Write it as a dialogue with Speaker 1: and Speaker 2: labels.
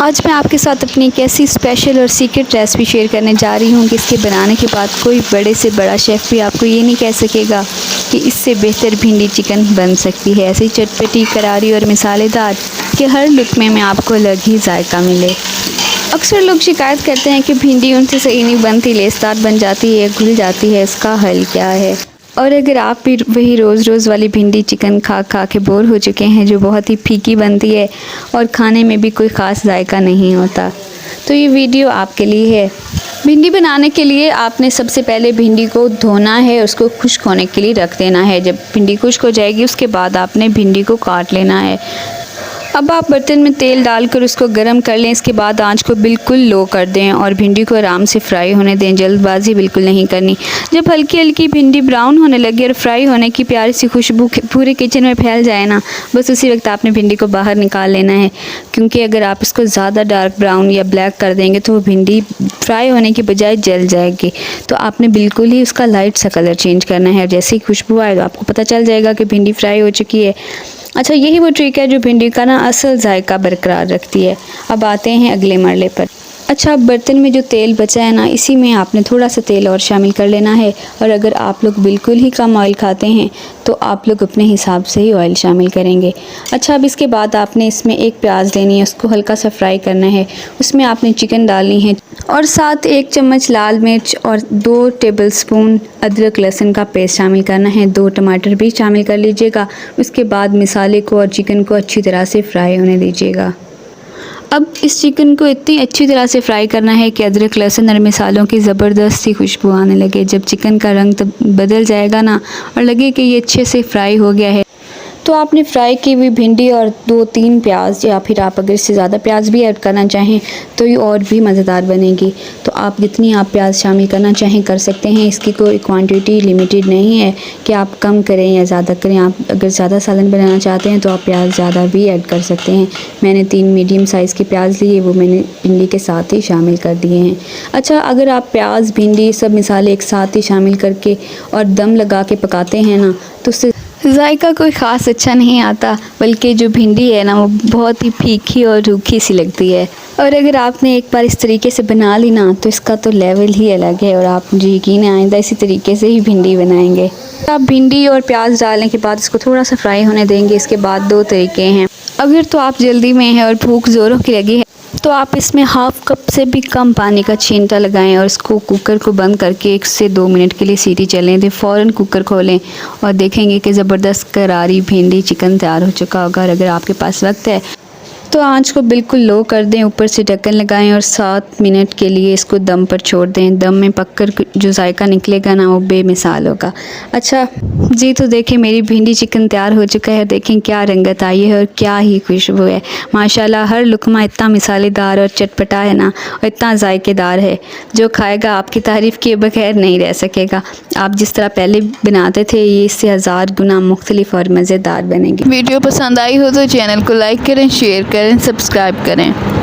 Speaker 1: आज मैं आपके साथ अपनी एक ऐसी स्पेशल और सीक्रेट रेसिपी शेयर करने जा रही हूँ कि इसके बनाने के बाद कोई बड़े से बड़ा शेफ़ भी आपको ये नहीं कह सकेगा कि इससे बेहतर भिंडी चिकन बन सकती है। ऐसी चटपटी, करारी और मसालेदार कि हर लुक़मे में आपको अलग ही जायका मिले। अक्सर लोग शिकायत करते हैं कि भिंडी उनसे सही नहीं बनती, लेसदार बन जाती है, घुल जाती है। इसका हल क्या है? और अगर आप भी वही रोज़ रोज़ वाली भिंडी चिकन खा खा के बोर हो चुके हैं जो बहुत ही फीकी बनती है और खाने में भी कोई ख़ास जायका नहीं होता, तो ये वीडियो आपके लिए है। भिंडी बनाने के लिए आपने सबसे पहले भिंडी को धोना है, उसको खुश्क होने के लिए रख देना है। जब भिंडी खुश्क हो जाएगी उसके बाद आपने भिंडी को काट लेना है। अब आप बर्तन में तेल डालकर उसको गर्म कर लें। इसके बाद आंच को बिल्कुल लो कर दें और भिंडी को आराम से फ्राई होने दें। जल्दबाजी बिल्कुल नहीं करनी। जब हल्की हल्की भिंडी ब्राउन होने लगे और फ्राई होने की प्यारी सी खुशबू पूरे किचन में फैल जाए ना, बस उसी वक्त आपने भिंडी को बाहर निकाल लेना है, क्योंकि अगर आप इसको ज़्यादा डार्क ब्राउन या ब्लैक कर देंगे तो वो भिंडी फ्राई होने की बजाय जल जाएगी। तो आपने बिल्कुल ही उसका लाइट सा कलर चेंज करना है। जैसे ही खुशबू आएगा आपको पता चल जाएगा कि भिंडी फ्राई हो चुकी है। अच्छा, यही वो ट्रिक है जो भिंडी का ना असल जायका बरकरार रखती है। अब आते हैं अगले मरले पर। अच्छा, बर्तन में जो तेल बचा है ना, इसी में आपने थोड़ा सा तेल और शामिल कर लेना है। और अगर आप लोग बिल्कुल ही कम ऑयल खाते हैं तो आप लोग अपने हिसाब से ही ऑयल शामिल करेंगे। अच्छा, अब इसके बाद आपने इसमें एक प्याज लेनी है, उसको हल्का सा फ्राई करना है। उसमें आपने चिकन डालनी है और साथ 1 चम्मच लाल मिर्च और 2 टेबलस्पून अदरक लहसुन का पेस्ट शामिल करना है। 2 टमाटर भी शामिल कर लीजिएगा। उसके बाद मसाले को और चिकन को अच्छी तरह से फ्राई होने दीजिएगा। अब इस चिकन को इतनी अच्छी तरह से फ्राई करना है कि अदरक लहसुन और मसालों की ज़बरदस्त सी खुशबू आने लगे। जब चिकन का रंग बदल जाएगा ना और लगे कि ये अच्छे से फ्राई हो गया है, तो आपने फ्राई की हुई भिंडी और 2-3 प्याज, या फिर आप अगर इससे ज़्यादा प्याज भी ऐड करना चाहें तो ये और भी मज़ेदार बनेगी। तो आप जितनी आप प्याज शामिल करना चाहें कर सकते हैं। इसकी कोई क्वांटिटी लिमिटेड नहीं है कि आप कम करें या ज़्यादा करें। आप अगर ज़्यादा सालन बनाना चाहते हैं तो आप प्याज ज़्यादा भी ऐड कर सकते हैं। मैंने 3 मीडियम साइज़ के प्याज लिए, वो मैंने भिंडी के साथ ही शामिल कर दिए हैं। अच्छा, अगर आप प्याज, भिंडी सब मिसाले एक साथ ही शामिल करके और दम लगा के पकाते हैं ना, तो उससे जायका कोई ख़ास अच्छा नहीं आता, बल्कि जो भिंडी है ना वो बहुत ही फीकी और रूखी सी लगती है। और अगर आपने एक बार इस तरीके से बना ली ना तो इसका तो लेवल ही अलग है और आप मुझे यकीन है आइंदा इसी तरीके से ही भिंडी बनाएंगे। आप भिंडी और प्याज डालने के बाद इसको थोड़ा सा फ्राई होने देंगे। इसके बाद 2 तरीके हैं। अगर तो आप जल्दी में हैं और भूख ज़ोरों की लगी है तो आप इसमें हाफ़ कप से भी कम पानी का छींटा लगाएं और इसको कुकर को बंद करके 1 से 2 मिनट के लिए सीटी चलें दें। फ़ौरन कुकर खोलें और देखेंगे कि ज़बरदस्त करारी भिंडी चिकन तैयार हो चुका होगा। और अगर आपके पास वक्त है तो आंच को बिल्कुल लो कर दें, ऊपर से ढक्कन लगाएं और 7 मिनट के लिए इसको दम पर छोड़ दें। दम में पककर जो जायका निकलेगा ना वो बेमिसाल होगा। अच्छा जी, तो देखें मेरी भिंडी चिकन तैयार हो चुका है। देखें क्या रंगत आई है और क्या ही खुशबू है। माशाल्लाह, हर लुकमा इतना मिसालेदार और चटपटा है ना, और इतना जायकेदार है, जो खाएगा आपकी तारीफ़ किए बगैर नहीं रह सकेगा। आप जिस तरह पहले बनाते थे ये इससे 1000 गुना मुख्तलिफ और मज़ेदार बनेगी।
Speaker 2: वीडियो पसंद आई हो तो चैनल को लाइक करें, शेयर करें, सब्सक्राइब करें।